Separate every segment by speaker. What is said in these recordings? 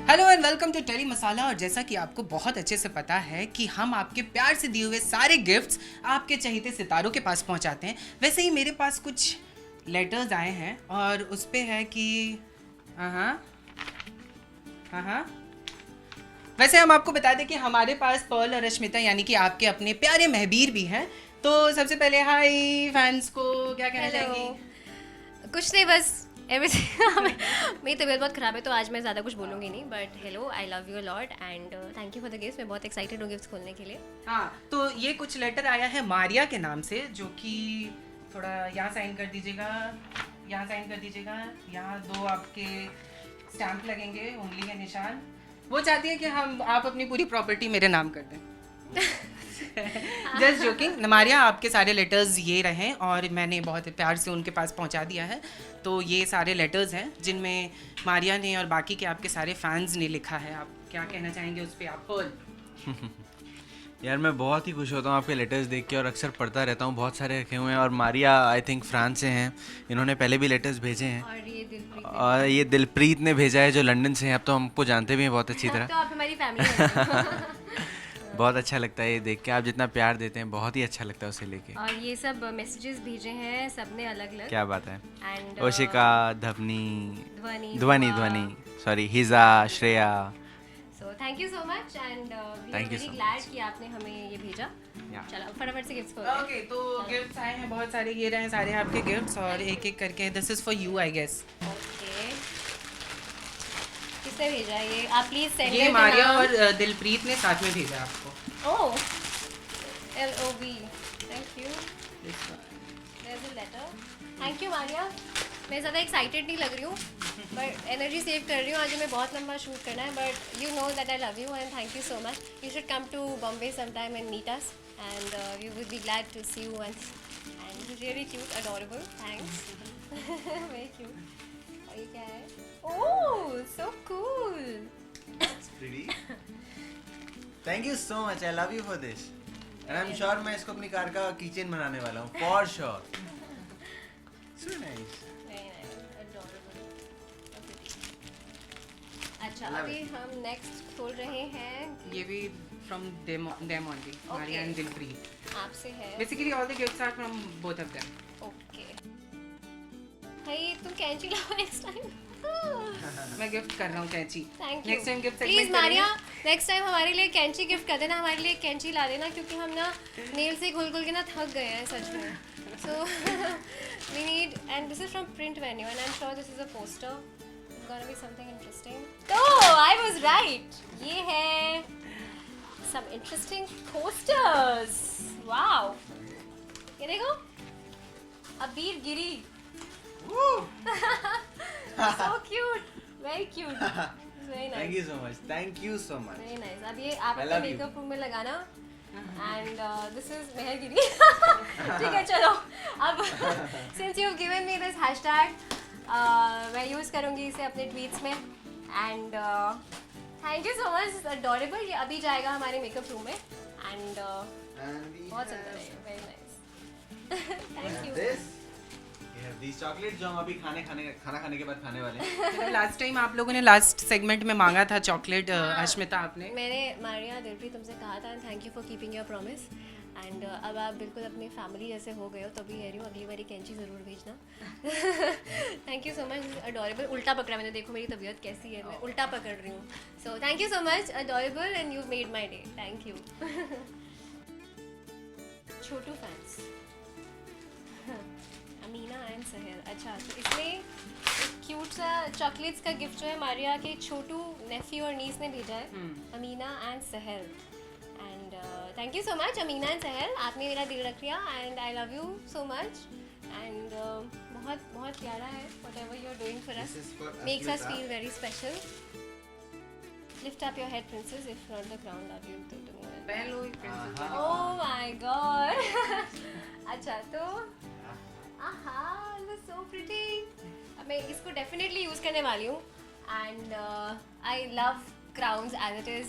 Speaker 1: Hello and welcome to Tele Masala. और जैसा कि आपको बहुत अच्छे से पता है कि हम आपके प्यार से दिए हुए सारे गिफ्ट्स आपके चहेते सितारों के पास पहुंचाते हैं, वैसे ही मेरे पास कुछ लेटर्स आए हैं और उस पे है कि हाँ हाँ वैसे हम आपको बता दें कि हमारे पास पर्ल और रश्मिता यानी कि आपके अपने प्यारे महबीर भी हैं। तो सबसे पहले हाय फैंस को क्या कहना चाहेंगी?
Speaker 2: कुछ नहीं, बस एवरीथिंग मेरी तबीयत बहुत ख़राब है तो आज मैं ज़्यादा कुछ बोलूँगी नहीं, but hello, I love you lot and thank you for the gift. मैं बहुत एक्साइटेड हूँ गिफ्ट्स खोलने के लिए।
Speaker 1: हाँ, तो ये कुछ लेटर आया है मारिया के नाम से, जो कि थोड़ा यहाँ साइन कर दीजिएगा, यहाँ साइन कर दीजिएगा, यहाँ दो आपके स्टैंप लगेंगे, उंगली के निशान। वो चाहती है कि आप अपनी पूरी प्रॉपर्टी मेरे नाम कर दें। Just joking. मारिया, आपके सारे लेटर्स ये रहे और मैंने बहुत प्यार से उनके पास पहुंचा दिया है। तो ये सारे लेटर्स हैं जिनमें मारिया ने और बाकी के आपके सारे फैंस ने लिखा है। आप क्या कहना चाहेंगे उस पर? आप पर्ल।
Speaker 3: यार मैं बहुत ही खुश होता हूँ आपके लेटर्स देख के और अक्सर पढ़ता रहता हूँ, बहुत सारे रखे हुए हैं। और मारिया आई थिंक फ्रांस से हैं, इन्होंने पहले भी लेटर्स भेजे हैं। और ये दिलप्रीत ने भेजा है जो लंदन से हैं। अब तो हमको जानते भी हैं बहुत अच्छी तरह।
Speaker 2: तो आप हमारी फैमिली
Speaker 3: बहुत अच्छा लगता है ये देख के, आप जितना प्यार देते हैं बहुत ही अच्छा लगता है उसे लेके।
Speaker 2: और ये सब मैसेजेस भेजे हैं सबने अलग अलग।
Speaker 3: क्या बात है।
Speaker 2: And
Speaker 3: ओशिका, Dhwani,
Speaker 2: Dhwani
Speaker 3: Dhwani sorry, Hija, Shreya.
Speaker 2: So thank you so much and we are
Speaker 3: Thank you
Speaker 2: very
Speaker 3: so
Speaker 2: glad कि आपने हमें ये भेजा।
Speaker 3: Yeah.
Speaker 2: चलो फटाफट से गिफ्ट्स खोलते हैं।
Speaker 1: ओके, तो गिफ्ट्स आए हैं बहुत सारे, ये रहे सारे आपके गिफ्ट्स और एक एक करके this is for you I guess.
Speaker 2: Okay, किसने भेजा है ये? आप प्लीज सेंड
Speaker 1: ये मारिया और दिलप्रीत ने साथ में भेजा आपको।
Speaker 2: ओह, LOV, thank you. There's a letter. Thank you Maria. मैं ज़्यादा एक्साइटेड नहीं लग रही हूँ, बट एनर्जी सेव कर रही हूँ। आज हमें बहुत लंबा शूट करना है, but you know that I love you and thank you so much. You should come to Bombay sometime and meet us and we would be glad to see you and you're really cute, adorable. Thanks. Very cute. और ये क्या है? Oh, so cool.
Speaker 3: Thank you so much, I love you for this and I am sure मैं इसको अपनी car का kitchen बनाने वाला हूँ for sure. So nice.
Speaker 2: Very nice, adorable. अच्छा,
Speaker 3: Love
Speaker 2: अभी हम नेक्स्ट खोल रहे हैं।
Speaker 1: ये भी from them only, Maria and Dilpreet.
Speaker 2: आपसे है
Speaker 1: basically all the gifts are from both of them.
Speaker 2: Okay. भाई तुम कैंची लाओ नेक्स्ट टाइम।
Speaker 1: मैं गिफ्ट कर रहा हूँ कैंची।
Speaker 2: Thank you.
Speaker 1: Next time gift
Speaker 2: please Maria, next time हमारे लिए कैंची गिफ्ट कर देना, हमारे लिए कैंची ला देना, क्योंकि हम ना नेल से घुल घुल के ना थक गए हैं सच में। So we need, and this is from print venue and I am sure this is a poster, it's gonna be something interesting. तो आई वाज राइट, ये है some interesting posters. Wow. ये देखो, अबीर गिरी। So cute, very cute, very nice.
Speaker 3: Thank you so much, thank you so much.
Speaker 2: Very nice. अब ये आप
Speaker 3: I
Speaker 2: अपने
Speaker 3: love you.
Speaker 2: मेकअप रूम में लगाना and this is मेहरगिरी। ठीक है, चलो अब since you've given me this hashtag मैं यूज़ करूँगी इसे अपने ट्वीट्स में and thank you so much, adorable. ये अभी जाएगा हमारे मेकअप रूम में and बहुत सुंदर है, very nice. Thank you.
Speaker 3: these chocolates जो हम अभी खाना खाने के बाद खाने वाले हैं।
Speaker 1: लास्ट टाइम आप लोगों ने लास्ट सेगमेंट में मांगा था चॉकलेट, अश्मिता आपने।
Speaker 2: मैंने मारिया दिलप्रीत तुमसे कहा था, and thank you for keeping your promise. And अब आप बिल्कुल अपनी फैमिली जैसे हो गए हो, तो भी कह रही हूँ अगली बारी कैंची ज़रूर भेजना। Thank you so much, adorable. उल्टा पकड़ा मैंने, देखो मेरी तबीयत कैसी है, मैं उल्टा पकड़ रही हूँ। So thank you so much, adorable, and you made my day, thank you. Chhotu fans, Amina and Sahal. अच्छा, तो इसमें एक क्यूट सा चॉकलेट्स का गिफ्ट जो है मारिया के छोटू नेफ्यू और नीस ने भेजा है, Amina and Sahal. And thank you so much Amina and Sahal, आपने मेरा दिल रख लिया and I love you so much. And बहुत बहुत प्यारा है, whatever you are doing for us makes us feel very special. Lift up your head princess, if not the crown love you to the moon.
Speaker 1: पहन लो एक pencil।
Speaker 2: Oh my God. अच्छा, तो so pretty. अब मैं इसको definitely use करने वाली हूँ and I love crowns as it is.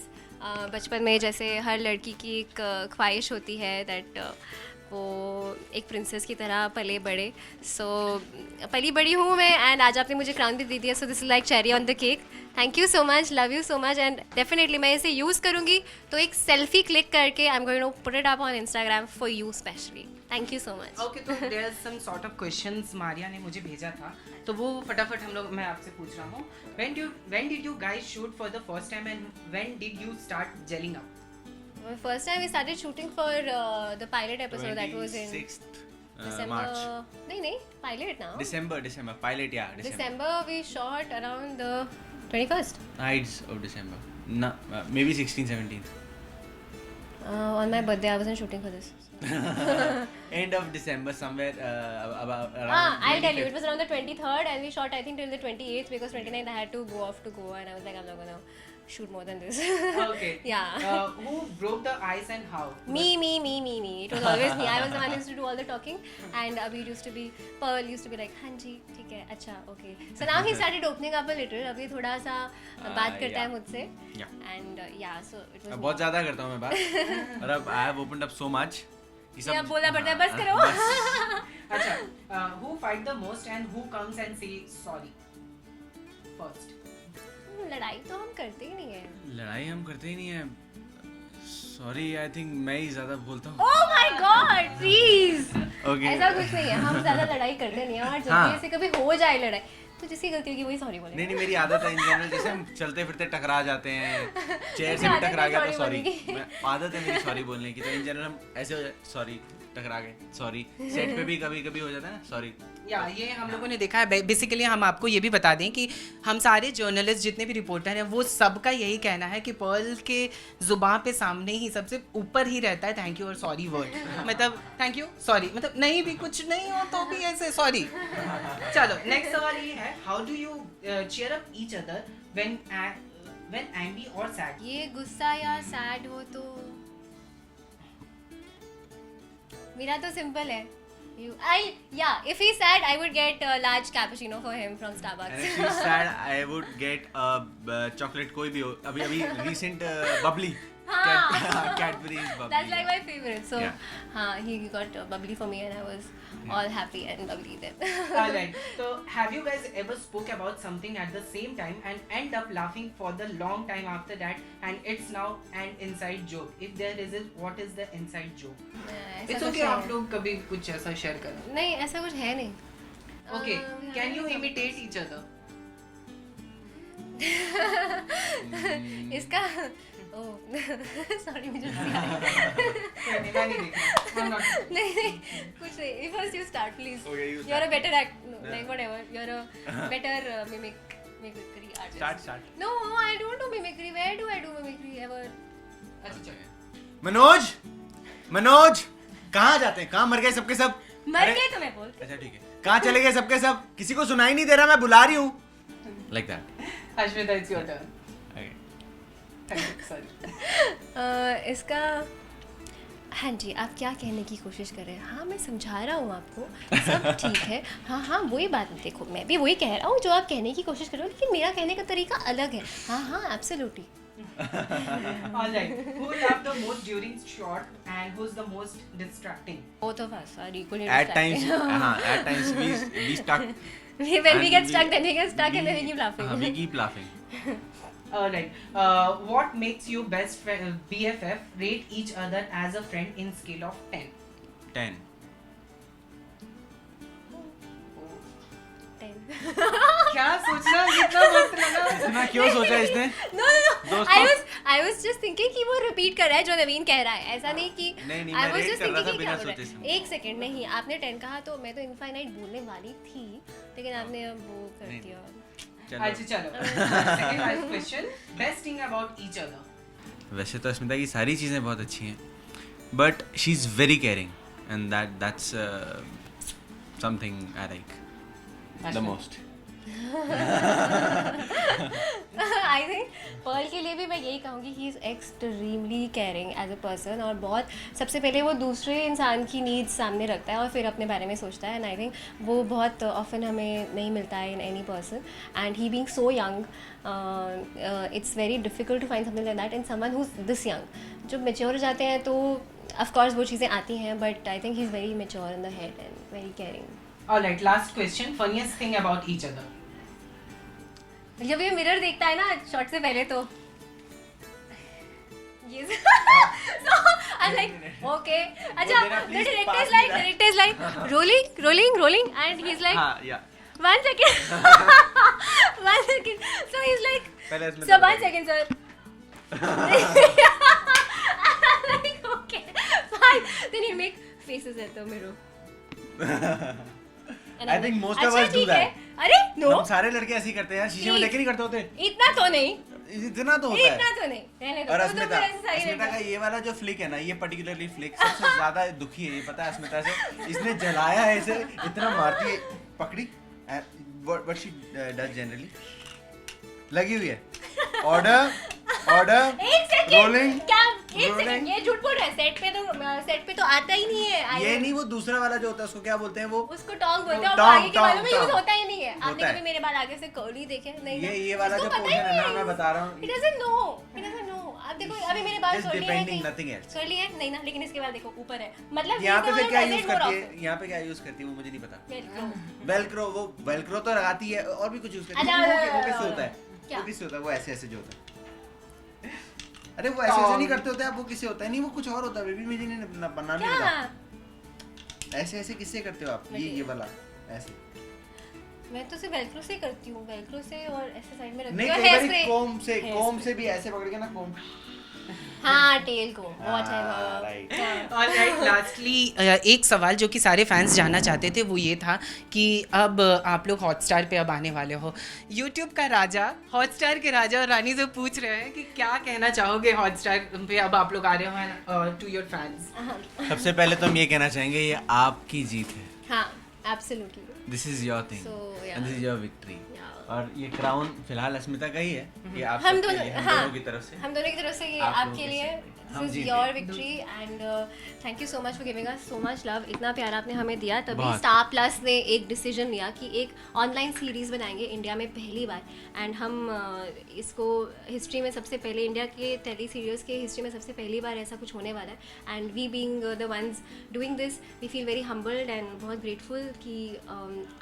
Speaker 2: बचपन में जैसे हर लड़की की एक ख्वाहिश होती है दैट वो एक प्रिंसेस की तरह पले बड़े. सो पली बड़ी हूँ मैं, एंड आज आपने मुझे क्राउन भी दे दिया. So this is like cherry on the cake. Thank you so much, love you so much, and definitely मैं इसे यूज़ करूँगी तो एक सेल्फी क्लिक करके I am going to put it up on Instagram for you specially. Thank you so much.
Speaker 1: Okay, तो there are some sort of questions Maria ने मुझे भेजा था, तो वो फटाफट मैं आपसे पूछ रहा हूँ. when did you guys shoot for the first time and when did you start gelling up?
Speaker 2: First time we started shooting for the pilot episode that was in
Speaker 3: 26th
Speaker 2: December.
Speaker 3: March.
Speaker 2: नहीं, pilot now.
Speaker 3: December pilot, yeah,
Speaker 2: December we shot around the 21st.
Speaker 3: Nights of December. No, maybe 16th, 17th.
Speaker 2: On my birthday, I wasn't shooting for this.
Speaker 3: End of December, somewhere about around.
Speaker 2: I'll tell you. It was around the 23rd, and we shot I think till the 28th because 29th I had to go off to Goa, and I was like, I'm not gonna shoot more than this.
Speaker 1: Okay.
Speaker 2: Yeah.
Speaker 1: Who broke the ice and how?
Speaker 2: Me. It was always me. I was the one who used to do all the talking, and Abhi used to be, Pearl used to be like, हाँ जी, ठीक है, अच्छा, okay. So now he started opening up a little. अभी थोड़ा सा बात करता है मुझसे.
Speaker 3: Yeah.
Speaker 2: And yeah, so it was.
Speaker 3: बहुत ज़्यादा करता हूँ मैं बात, और अब I have opened up so much.
Speaker 2: ये अब बोलना पड़ता है, बस करो.
Speaker 1: अच्छा, who fight the most and who comes and say sorry first?
Speaker 2: लड़ाई तो हम करते ही नहीं है.
Speaker 3: लड़ाई हम करते ही नहीं है. सॉरी, आई थिंक मैं ही ज़्यादा बोलता हूँ.
Speaker 2: Oh my God, please.
Speaker 3: Okay.
Speaker 2: ऐसा कुछ नहीं है, हम ज़्यादा लड़ाई करते नहीं हैं, और जब भी ऐसे कभी हो जाए लड़ाई तो जिसकी गलती होगी वही सॉरी बोलेगा.
Speaker 3: नहीं, मेरी आदत है इन जनरल, जैसे हम चलते फिरते टकरा जाते हैं, चेयर से भी टकरा गया तो सॉरी. आदत है मेरी सॉरी बोलने की, तो इन जनरल हम ऐसे सॉरी, टकरा गए सॉरी. सेट पे भी कभी कभी हो जाता है ना सॉरी.
Speaker 1: या ये हम लोगों ने देखा है. बेसिकली हम आपको ये भी बता दें कि हम सारे जर्नलिस्ट जितने भी रिपोर्टर हैं वो सबका यही कहना है कि पर्ल के जुबान पे सामने ही सबसे ऊपर ही रहता है थैंक यू और सॉरी वर्ड. मतलब थैंक यू सॉरी, मतलब नहीं भी कुछ नहीं हो तो भी ऐसे सॉरी. चलो नेक्स्ट सवाल ये है, how do you cheer up each other when angry or sad?
Speaker 2: ये गुस्सा या सैड हो तो मेरा तो सिंपल है. If he's sad, I would get a large cappuccino for him from Starbucks.
Speaker 3: And if she's sad, I would get a chocolate कोई भी हो. अभी recent bubbly. Cadbury's bubbly.
Speaker 2: That's like my favorite. So,
Speaker 3: Yeah.
Speaker 2: he got bubbly for me, and I was all happy and bubbly then.
Speaker 1: Alright. So, have you guys ever spoke about something at the same time and end up laughing for the long time after that, and it's now an inside joke? If there is it, what is the inside joke?
Speaker 2: ऐसा
Speaker 1: It's
Speaker 2: कुछ
Speaker 1: okay.
Speaker 2: है.
Speaker 1: आप लोग कभी कुछ ऐसा share करो.
Speaker 2: नहीं, ऐसा कुछ है नहीं.
Speaker 1: Okay. Can you imitate each other?
Speaker 2: इसका सॉरी मुझे नहीं कुछ नहीं. First you start please.
Speaker 3: Okay, you
Speaker 2: You're a
Speaker 3: start.
Speaker 2: better like whatever. You're a better mimicry artist.
Speaker 3: Start.
Speaker 2: No, I don't do mimicry. Where do I do mimicry ever?
Speaker 1: अच्छा चलो.
Speaker 3: मनोज कहाँ जाते हैं? कहाँ मर गए सबके सब?
Speaker 2: मर गए तो मैं बोलती.
Speaker 3: अच्छा ठीक है. कहाँ चले गए सबके सब? किसी को सुनाई नहीं दे रहा, मैं बुला रही हूँ. Like that.
Speaker 1: Ashmita, it's your turn.
Speaker 3: Okay.
Speaker 1: Thank you. Sorry.
Speaker 2: इसका हाँ जी, आप क्या कहने की कोशिश कर रहे हैं? हाँ, मैं समझा रहा हूँ आपको, सब ठीक है. हाँ, वही बात. देखो, मैं भी वही कह रहा हूँ जो आप कहने की कोशिश कर रहे हो, लेकिन मेरा कहने का तरीका अलग है. हाँ, absolutely.
Speaker 1: All right. Who laughed the most during shot and who's the most distracting?
Speaker 2: Both of us are equally
Speaker 3: At
Speaker 2: distracting.
Speaker 3: times we stuck.
Speaker 2: When we get stuck, then we get stuck, and then we keep laughing.
Speaker 3: We keep laughing.
Speaker 1: All right. What makes you BFF rate each other as a friend in scale of 10?
Speaker 3: 10.
Speaker 2: 10.
Speaker 1: क्या सोचना कितना वक्त लगा?
Speaker 3: इतना क्यों सोचा इसने?
Speaker 2: No.
Speaker 3: दोस्तों?
Speaker 2: I was just thinking कि वो repeat कर रहा है जो नवीन कह रहा है. ऐसा नहीं कि
Speaker 3: नहीं,
Speaker 2: I
Speaker 3: मैं
Speaker 2: was
Speaker 3: rate
Speaker 2: just
Speaker 3: कर रहा
Speaker 2: thinking
Speaker 3: था
Speaker 2: कि क्या
Speaker 3: बिना
Speaker 2: बोल रहा
Speaker 3: सोचे
Speaker 2: है. एक सेकंड नहीं, आपने 10 कहा तो मैं तो इनफाइनाइट बोलने वाली थी, लेकिन आपने अब वो कर
Speaker 3: नहीं.
Speaker 2: दिया.
Speaker 1: अच्छा चलो. Second last question. Best thing about each other?
Speaker 3: वैसे तो अस्मिता की सारी चीज़ें बहुत अच्छी हैं, but she is very caring and that's something I like the most.
Speaker 2: I think Pearl के लिए भी मैं यही कहूँगी, he is extremely caring as a person, और बहुत सबसे पहले वो दूसरे इंसान की नीड्स सामने रखता है और फिर अपने बारे में सोचता है. एंड आई थिंक वो बहुत ऑफन हमें नहीं मिलता है in any person. And he being so young, it's very difficult to find something like that in someone who is this young. जब मेच्योर हो जाते हैं तो ऑफ कोर्स वो चीज़ें आती हैं, but I think he is very mature in the head and very caring.
Speaker 1: Alright, last question, funniest thing about each other.
Speaker 2: जब ये मिरर देखता है ना शॉट से पहले तो ये so I'm like okay, अच्छा the director is like rolling and he's like
Speaker 3: हाँ या
Speaker 2: 1 second 1 second, so he's like
Speaker 3: पहले इसमें
Speaker 2: so 1 second sir like okay fine, then he'll make faces at the mirror. And
Speaker 3: I
Speaker 2: I'm
Speaker 3: think
Speaker 2: like,
Speaker 3: most of
Speaker 2: अच्छा,
Speaker 3: us do
Speaker 2: ठीक
Speaker 3: that.
Speaker 2: है। अरे no,
Speaker 3: हम सारे लड़के ऐसे ही करते हैं यार, शीशे में
Speaker 2: Please.
Speaker 3: लेके नहीं करते होते,
Speaker 2: इतना तो नहीं,
Speaker 3: इतना तो होता
Speaker 2: इतना
Speaker 3: है।
Speaker 2: तो नहीं, रहने दो।
Speaker 3: और
Speaker 2: तो
Speaker 3: अस्मिता
Speaker 2: फिर ऐसे सारी
Speaker 3: अस्मिता का
Speaker 2: लड़कियां-
Speaker 3: ये वाला जो फ्लिक है ना, ये पर्टिकुलरली फ्लिक सबसे ज्यादा दुखी है, ये पता है अस्मिता से, इसने जलाया है इसे, इतना मारती है, पकड़ी व्हाट शी डज जनरली, लगी हुई है, ऑर्डर
Speaker 2: एक सेकंड,
Speaker 3: रोलिंग
Speaker 2: क्या एक
Speaker 3: rolling.
Speaker 2: सेकंड, ये झूठ बोल रहा है, सेट पे तो आता ही नहीं है।
Speaker 3: ये नहीं, वो दूसरा वाला जो होता है उसको क्या बोलते हैं वो,
Speaker 2: उसको टॉन्ग बोलते हैं, और
Speaker 3: टॉन्ग,
Speaker 2: आगे के बालों में
Speaker 3: टॉन्ग,
Speaker 2: यूज होता ही नहीं है। आपने
Speaker 3: होता है।
Speaker 2: कभी मेरे बाल आगे से कर्ली देखे नहीं?
Speaker 3: ये वाला जो पोर्शन है ना, मैं बता रहा हूँ,
Speaker 2: He doesn't know। आप देखो अभी मेरे बाल
Speaker 3: Just
Speaker 2: कर्ली है
Speaker 3: depending,
Speaker 2: नहीं?
Speaker 3: nothing else.
Speaker 2: कर्ली है नहीं ना, लेकिन इसके बाल देखो ऊपर है, मतलब
Speaker 3: यहाँ पे
Speaker 2: he's the
Speaker 3: फिर
Speaker 2: one
Speaker 3: क्या
Speaker 2: who
Speaker 3: यूज
Speaker 2: does more
Speaker 3: करती
Speaker 2: of
Speaker 3: है, यहाँ पे क्या यूज करती है वो मुझे नहीं पता,
Speaker 2: it.
Speaker 3: वेलक्रो, वो वेलक्रो तो लगाती है, और भी कुछ यूज करती
Speaker 2: अच्छा,
Speaker 3: है, वो किससे होता है,
Speaker 2: क्या?
Speaker 3: वो किससे होता है, वो ऐसे ऐसे जो होता है, अरे वो ऐसे ऐसे नहीं करते होते आप, वो किससे होता है, नहीं वो कुछ और होता है, बेबी मुझे नहीं बनाने नहीं
Speaker 2: क्या?
Speaker 3: पता, ऐसे ऐसे किससे करते हो आप, ये वाला ऐसे,
Speaker 2: मैं तो सिर्फ वेलक्रो से करती हूँ, वेलक्रो से, और ऐसे साइड में रखती
Speaker 3: नहीं
Speaker 2: हूँ,
Speaker 3: कई
Speaker 2: हेयर
Speaker 3: बारी
Speaker 2: स्प्रे।
Speaker 3: कोम से भी ऐसे पकड़ के ना, कोम,
Speaker 2: हाँ टेल को
Speaker 3: हाँ, right.
Speaker 1: ऑलराइट, लास्टली एक सवाल जो कि सारे फैंस जानना चाहते थे वो ये था कि अब आप लोग हॉटस्टार पे अब आने वाले हो, यूट्यूब का राजा, हॉटस्टार के राजा और रानी से पूछ रहे हैं कि क्या कहना चाहोगे हॉटस्टार पे अब आप लोग आ रहे हो टू योर फैंस।
Speaker 3: सबसे पहले तो हम ये कहना चाहेंगे, ये आपकी जीत है,
Speaker 2: हाँ absolutely.
Speaker 3: This is your thing
Speaker 2: So, yeah.
Speaker 3: And this is your victory,
Speaker 2: Yeah.
Speaker 3: और ये क्राउन फिलहाल अस्मिता का ही है, ये आप
Speaker 2: हम
Speaker 3: सबके
Speaker 2: दोनों,
Speaker 3: लिए, हम
Speaker 2: हाँ,
Speaker 3: दोनों की तरफ से,
Speaker 2: हम दोनों की तरफ से ये
Speaker 3: आप लोगों
Speaker 2: आपके
Speaker 3: के
Speaker 2: लिए,
Speaker 3: हम
Speaker 2: दिस इज
Speaker 3: जीत
Speaker 2: योर
Speaker 3: गए।
Speaker 2: Victory and thank you so much for giving us so much love. इतना प्यार आपने हमें दिया, तभी
Speaker 3: बहुत।
Speaker 2: स्टार प्लस ने एक डिसीजन लिया कि एक ऑनलाइन सीरीज़ बनाएंगे इंडिया में पहली बार, एंड हम इसको हिस्ट्री में सबसे पहले, इंडिया के टेली सीरियल्स के हिस्ट्री में सबसे पहली बार ऐसा कुछ होने वाला है, and we being the ones doing this we feel very humbled and बहुत ग्रेटफुल कि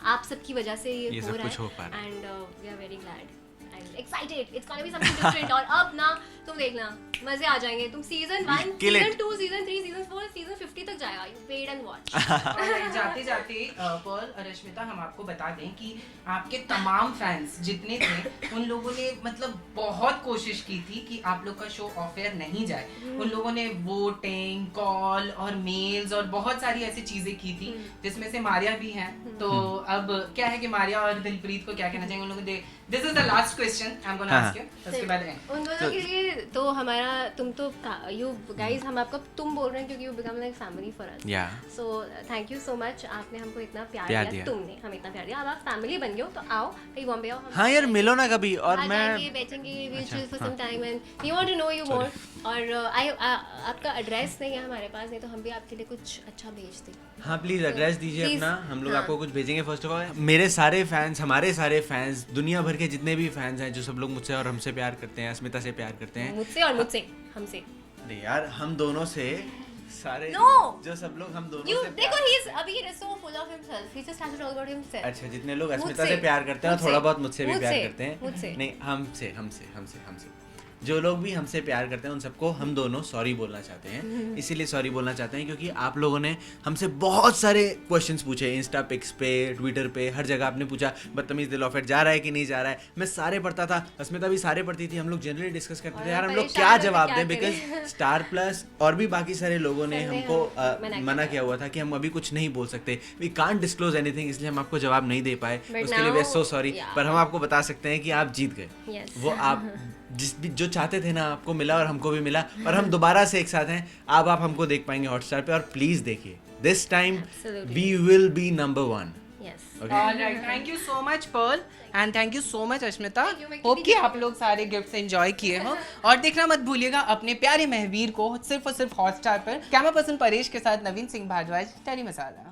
Speaker 2: आप सबकी वजह से ये
Speaker 3: सब
Speaker 2: हो रहा
Speaker 3: कुछ हो पा
Speaker 2: है,
Speaker 3: रहा है।
Speaker 2: And we are very glad and excited, it's gonna be something different. और अब ना तुम देखना मजे आ जाएंगे, तुम season 1,
Speaker 3: kill it.
Speaker 2: Season 2, season 3, season 4, season 50 तक जाएगा, यू वेट एंड वॉच।
Speaker 1: जाते जाते पर्ल और रश्मिता हम आपको बता दें कि आपके तमाम फैंस जितने थे उन लोगों ने मतलब बहुत कोशिश की थी कि आप लोग का शो ऑफ एयर नहीं जाए। उन लोगों ने वोटिंग, कॉल और मेल्स और बहुत सारी ऐसी चीजें की थी जिसमें से मारिया भी हैं। तो अब क्या है कि मारिया और दिलप्रीत को क्या कहना चाहेंगे उन लोगों को? This is the last question I am gonna ask you, उसके बाद
Speaker 2: उन दोनों के लिए तो हमारा, तुम तो यू गाइस, हम आपको तुम बोल रहे हैं क्योंकि you become like family for us.
Speaker 3: Yeah
Speaker 2: so thank you so much, आपने हमको इतना प्यार
Speaker 3: प्यार
Speaker 2: दिया,
Speaker 3: दिया।
Speaker 2: तुमने हमें इतना प्यार दिया, अब आप फैमिली बन गए हो तो आओ कहीं बॉम्बे आओ, हम
Speaker 3: हाँ यार मिलो ना कभी, और
Speaker 2: आ
Speaker 3: मैं
Speaker 2: जाएंगे, बैठेंगे, we'll chill for some time and we want to know you more। और आपका एड्रेस नहीं है हमारे पास, नहीं तो हम भी आपके लिए कुछ अच्छा भेज दें।
Speaker 3: हाँ प्लीज एड्रेस दीजिए
Speaker 2: Please,
Speaker 3: अपना, हम लोग
Speaker 2: हाँ।
Speaker 3: आपको कुछ भेजेंगे। फर्स्ट ऑफ ऑल मेरे सारे फैंस, हमारे सारे फैंस, दुनिया भर के जितने भी फैंस हैं जो सब लोग मुझसे और हमसे प्यार करते हैं, अस्मिता से प्यार करते हैं,
Speaker 2: मुझसे और मुझसे, हमसे
Speaker 3: नहीं यार हम दोनों से सारे
Speaker 2: No!
Speaker 3: जो सब लोग हम दोनों
Speaker 2: You
Speaker 3: से
Speaker 2: देखो,
Speaker 3: प्यार,
Speaker 2: he is अभी he is so full of himself, he just has to talk about himself।
Speaker 3: अच्छा जितने लोग अस्मिता
Speaker 2: मुझसे,
Speaker 3: से प्यार करते हैं और
Speaker 2: मुझसे,
Speaker 3: थोड़ा बहुत मुझसे भी प्यार
Speaker 2: मुझसे,
Speaker 3: करते हैं,
Speaker 2: मुझसे।
Speaker 3: नहीं हमसे हमसे हमसे हमसे जो लोग भी हमसे प्यार करते हैं उन सबको हम दोनों सॉरी बोलना चाहते हैं। इसीलिए सॉरी बोलना चाहते हैं क्योंकि आप लोगों ने हमसे बहुत सारे क्वेश्चंस पूछे, इंस्टा पिक्स पे, ट्विटर पे, हर जगह आपने पूछा बदतमीज दिल ऑफर जा रहा है कि नहीं जा रहा है। मैं सारे पढ़ता था, अस्मिता भी सारे पढ़ती थी, हम लोग जनरली डिस्कस करते थे यार हम लोग
Speaker 2: परेशान
Speaker 3: क्या
Speaker 2: होते
Speaker 3: जवाब
Speaker 2: क्या
Speaker 3: दें, बिकॉज स्टार प्लस और भी बाकी सारे लोगों ने
Speaker 2: सबने
Speaker 3: हमको मना किया हुआ था कि हम अभी कुछ नहीं बोल सकते, वी कांट डिस्क्लोज एनीथिंग, इसलिए हम आपको जवाब नहीं दे पाए।
Speaker 2: But
Speaker 3: उसके लिए we are
Speaker 2: now,
Speaker 3: so sorry,
Speaker 2: yeah.
Speaker 3: पर हम आपको बता सकते हैं कि आप जीत गए।
Speaker 2: Yes.
Speaker 3: वो आप जो चाहते थे ना आपको मिला और हमको भी मिला, और हम दोबारा से एक साथ हैं। अब आप हमको देख पाएंगे हॉटस्टार पे, और प्लीज देखिए, this time
Speaker 2: Absolutely.
Speaker 3: We will be number 1।
Speaker 2: Yes।
Speaker 1: Alright, thank you so much Pearl and thank you so much Ashmita.
Speaker 2: Thank you, मैं
Speaker 1: होप
Speaker 2: कितनी
Speaker 1: कि आप लोग सारे गिफ्ट्स एंजॉय किए हो, और देखना मत भूलिएगा अपने प्यारे महवीर को सिर्फ और सिर्फ हॉटस्टार पर। कैमरा पर्सन परेश के साथ नवीन सिंह भारद्वाज, टेली मसाला।